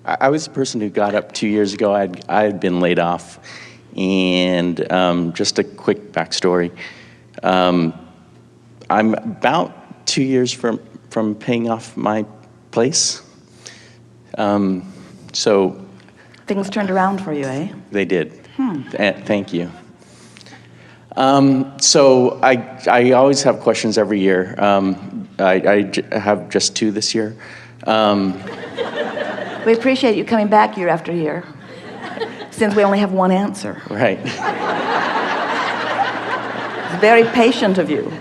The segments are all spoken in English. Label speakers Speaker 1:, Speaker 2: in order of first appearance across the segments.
Speaker 1: I was the person who got up 2 years ago. I had been laid off, and just a quick backstory. I'm about 2 years from paying off my place. So
Speaker 2: things turned around for you, eh?
Speaker 1: They did. Thank you. So I always have questions every year. I have just 2 this year.
Speaker 2: We appreciate you coming back year after year, since we only have one answer.
Speaker 1: Right.
Speaker 2: It's very patient of you.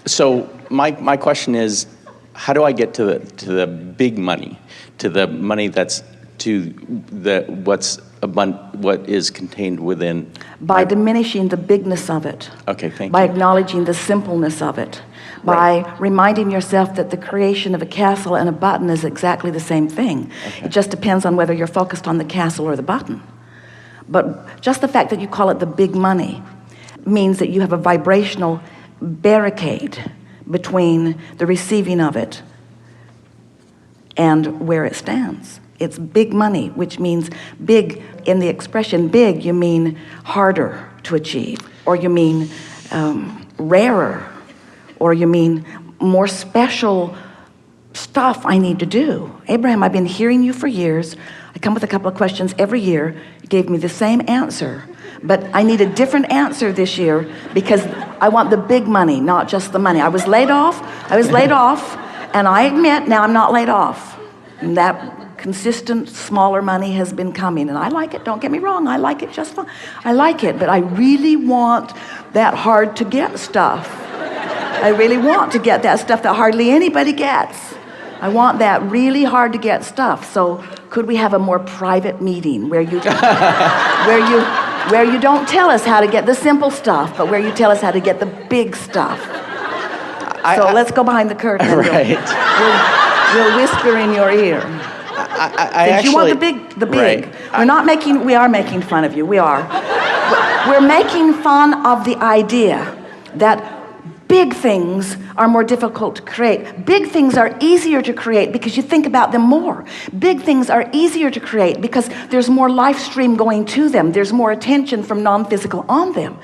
Speaker 1: So my question is, how do I get to the big money, to the money that's what is contained within?
Speaker 2: By diminishing the bigness of it.
Speaker 1: Okay, thank you.
Speaker 2: By acknowledging the simpleness of it. By reminding yourself that the creation of a castle and a button is exactly the same thing.
Speaker 1: Okay.
Speaker 2: It just depends on whether you're focused on the castle or the button. But just the fact that you call it the big money means that you have a vibrational barricade between the receiving of it and where it stands. It's big money, which means big. In the expression big, you mean harder to achieve, or you mean rarer, or you mean more special stuff I need to do. Abraham, I've been hearing you for years. I come with a couple of questions every year. You gave me the same answer, but I need a different answer this year because I want the big money, not just the money. I was laid off, and I admit now I'm not laid off. And that consistent smaller money has been coming, and I like it, don't get me wrong, I like it just fine. I like it, but I really want that hard to get stuff. I really want to get that stuff that hardly anybody gets. I want that really hard to get stuff. So could we have a more private meeting where you where you don't tell us how to get the simple stuff, but where you tell us how to get the big stuff? Let's go behind the curtain.
Speaker 1: Right.
Speaker 2: We'll whisper in your ear. You want the big.
Speaker 1: Right.
Speaker 2: We are making fun of you. We are. We're making fun of the idea that big things are more difficult to create. Big things are easier to create because you think about them more. Big things are easier to create because there's more life stream going to them. There's more attention from non-physical on them.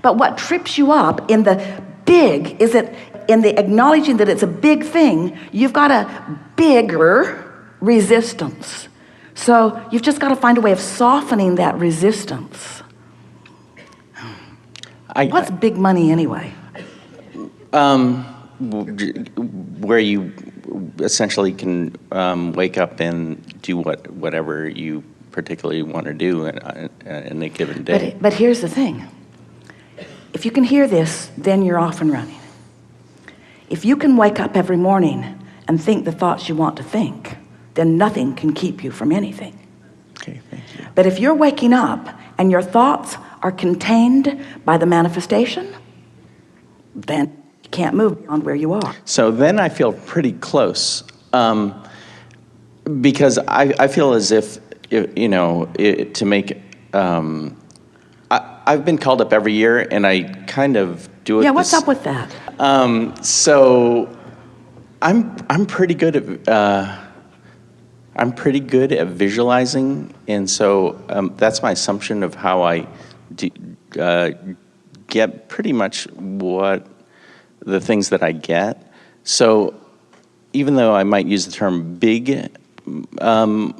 Speaker 2: But what trips you up in the big is that in the acknowledging that it's a big thing, you've got a bigger resistance. So you've just got to find a way of softening that resistance. What's big money anyway?
Speaker 1: Where you essentially can wake up and do whatever you particularly want to do in a given day.
Speaker 2: But here's the thing. If you can hear this, then you're off and running. If you can wake up every morning and think the thoughts you want to think, then nothing can keep you from anything.
Speaker 1: Okay, thank you.
Speaker 2: But if you're waking up and your thoughts are contained by the manifestation, then you can't move beyond where you are.
Speaker 1: So then I feel pretty close, because I feel as if, to make, I've been called up every year, and I kind of do it.
Speaker 2: Yeah, what's up with that?
Speaker 1: So I'm pretty good at visualizing, and so that's my assumption of how I get pretty much what the things that I get. So even though I might use the term big, I'm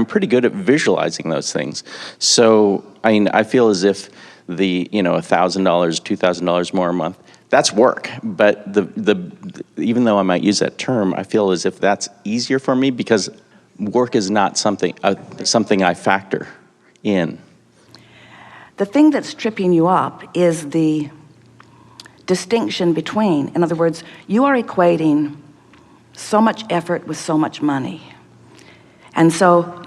Speaker 1: pretty good at visualizing those things. So I feel as if the $1,000, $2,000 more a month, that's work. But even though I might use that term, I feel as if that's easier for me because work is not something I factor in.
Speaker 2: The thing that's tripping you up is the distinction between, in other words, you are equating so much effort with so much money. And so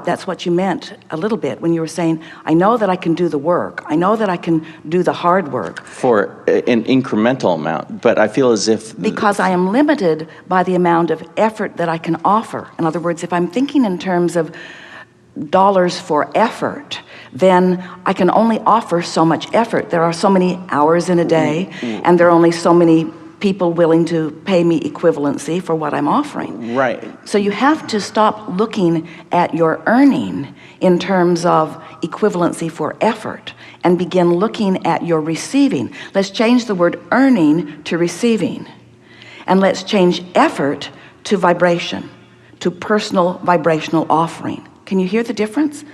Speaker 2: that's what you meant a little bit when you were saying, I know that I can do the work. I know that I can do the hard work.
Speaker 1: For an incremental amount, but I feel as if...
Speaker 2: Because I am limited by the amount of effort that I can offer. In other words, if I'm thinking in terms of dollars for effort, then I can only offer so much effort. There are so many hours in a day, and there are only so many people willing to pay me equivalency for what I'm offering.
Speaker 1: Right.
Speaker 2: So you have to stop looking at your earning in terms of equivalency for effort and begin looking at your receiving. Let's change the word earning to receiving. And let's change effort to vibration, to personal vibrational offering. Can you hear the difference?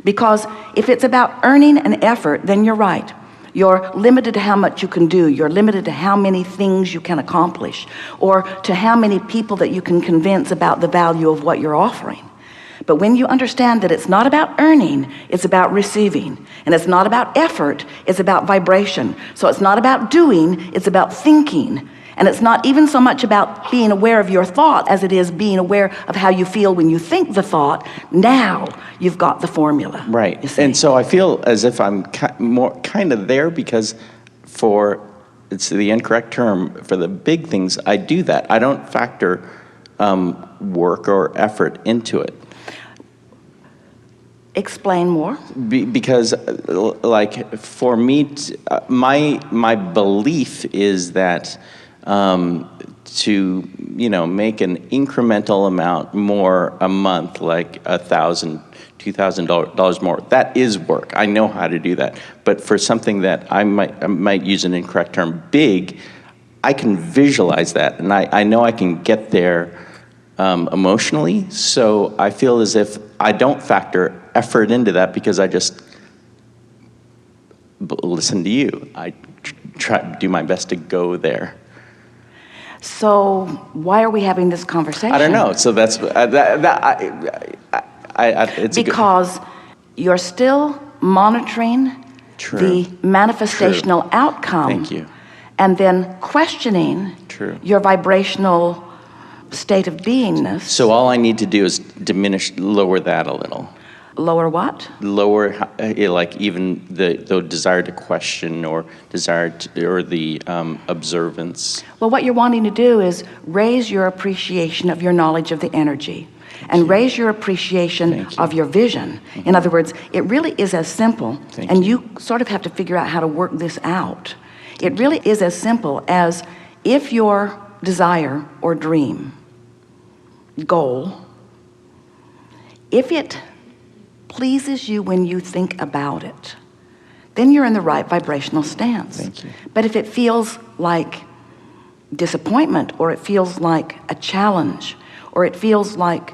Speaker 2: Because if it's about earning and effort, then you're right. You're limited to how much you can do. You're limited to how many things you can accomplish, or to how many people that you can convince about the value of what you're offering. But when you understand that it's not about earning, it's about receiving. And it's not about effort, it's about vibration. So it's not about doing, it's about thinking. And it's not even so much about being aware of your thought as it is being aware of how you feel when you think the thought. Now you've got the formula.
Speaker 1: Right.
Speaker 2: You see?
Speaker 1: And so I feel as if I'm more kind of there because it's the incorrect term, for the big things, I do that. I don't factor work or effort into it.
Speaker 2: Explain more.
Speaker 1: Because, like, for me, my belief is that to make an incremental amount more a month, like $1,000, $2,000 more, that is work. I know how to do that. But for something that I might use an incorrect term, big, I can visualize that, and I know I can get there emotionally. So I feel as if I don't factor effort into that because I just listen to you. I try to do my best to go there.
Speaker 2: So why are we having this conversation?
Speaker 1: I don't know. So that's it's
Speaker 2: because you're still monitoring
Speaker 1: True.
Speaker 2: the manifestational outcome.
Speaker 1: Thank you.
Speaker 2: And then questioning
Speaker 1: True.
Speaker 2: your vibrational state of beingness.
Speaker 1: So all I need to do is lower that a little.
Speaker 2: Lower what?
Speaker 1: Lower, like even the desire to question or or the observance.
Speaker 2: Well, what you're wanting to do is raise your appreciation of your knowledge of the energy and raise your appreciation of your vision. Mm-hmm. In other words, it really is as simple, and you sort of have to figure out how to work this out. It really is as simple as if your desire or dream, goal, if it pleases you when you think about it, then you're in the right vibrational stance.
Speaker 1: Thank you.
Speaker 2: But if it feels like disappointment, or it feels like a challenge, or it feels like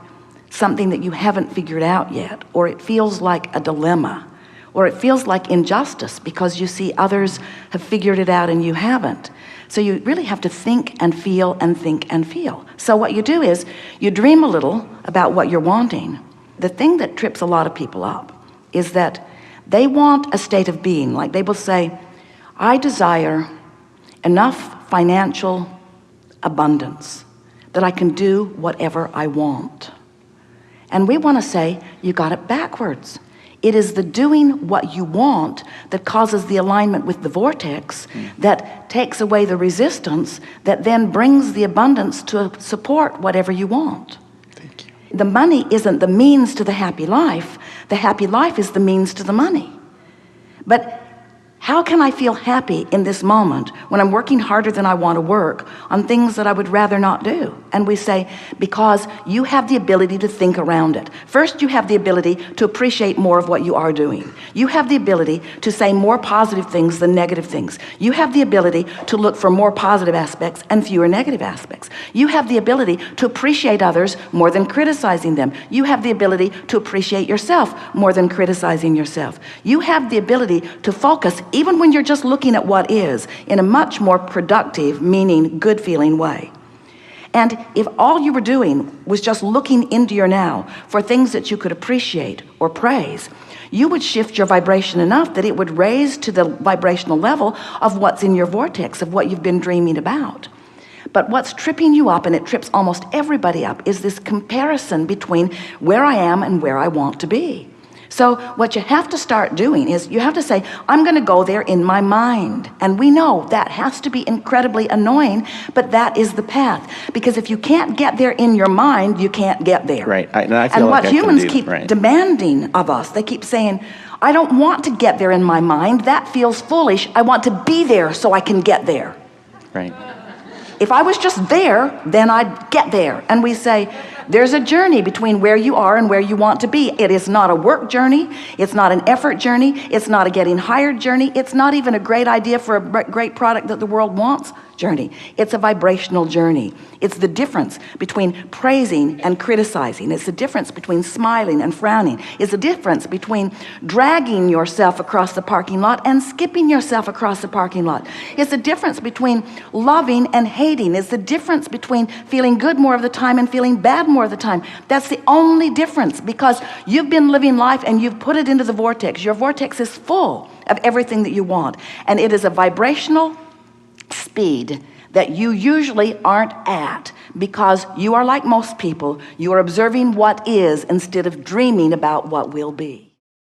Speaker 2: something that you haven't figured out yet, or it feels like a dilemma, or it feels like injustice because you see others have figured it out and you haven't. So you really have to think and feel and think and feel. So what you do is you dream a little about what you're wanting. The thing that trips a lot of people up is that they want a state of being. Like they will say, I desire enough financial abundance that I can do whatever I want. And we want to say, you got it backwards. It is the doing what you want that causes the alignment with the vortex that takes away the resistance that then brings the abundance to support whatever you want.
Speaker 1: Thank you.
Speaker 2: The money isn't the means to the happy life. The happy life is the means to the money. But how can I feel happy in this moment when I'm working harder than I want to work on things that I would rather not do? And we say, because you have the ability to think around it. First, you have the ability to appreciate more of what you are doing. You have the ability to say more positive things than negative things. You have the ability to look for more positive aspects and fewer negative aspects. You have the ability to appreciate others more than criticizing them. You have the ability to appreciate yourself more than criticizing yourself. You have the ability to focus even when you're just looking at what is, in a much more productive, meaning, good-feeling way. And if all you were doing was just looking into your now for things that you could appreciate or praise, you would shift your vibration enough that it would raise to the vibrational level of what's in your vortex, of what you've been dreaming about. But what's tripping you up, and it trips almost everybody up, is this comparison between where I am and where I want to be. So what you have to start doing is you have to say, I'm going to go there in my mind. And we know that has to be incredibly annoying, but that is the path. Because if you can't get there in your mind, you can't get there.
Speaker 1: Right. I feel
Speaker 2: and
Speaker 1: like
Speaker 2: what
Speaker 1: I
Speaker 2: humans
Speaker 1: can do,
Speaker 2: keep
Speaker 1: right.
Speaker 2: demanding of us, they keep saying, I don't want to get there in my mind. That feels foolish. I want to be there so I can get there.
Speaker 1: Right.
Speaker 2: If I was just there, then I'd get there. And we say, there's a journey between where you are and where you want to be. It is not a work journey. It's not an effort journey. It's not a getting hired journey. It's not even a great idea for a great product that the world wants journey. It's a vibrational journey. It's the difference between praising and criticizing. It's the difference between smiling and frowning. It's the difference between dragging yourself across the parking lot and skipping yourself across the parking lot. It's the difference between loving and hating. It's the difference between feeling good more of the time and feeling bad more of the time. That's the only difference, because you've been living life and you've put it into the vortex. Your vortex is full of everything that you want, and it is a vibrational speed that you usually aren't at, because you are like most people. You are observing what is instead of dreaming about what will be.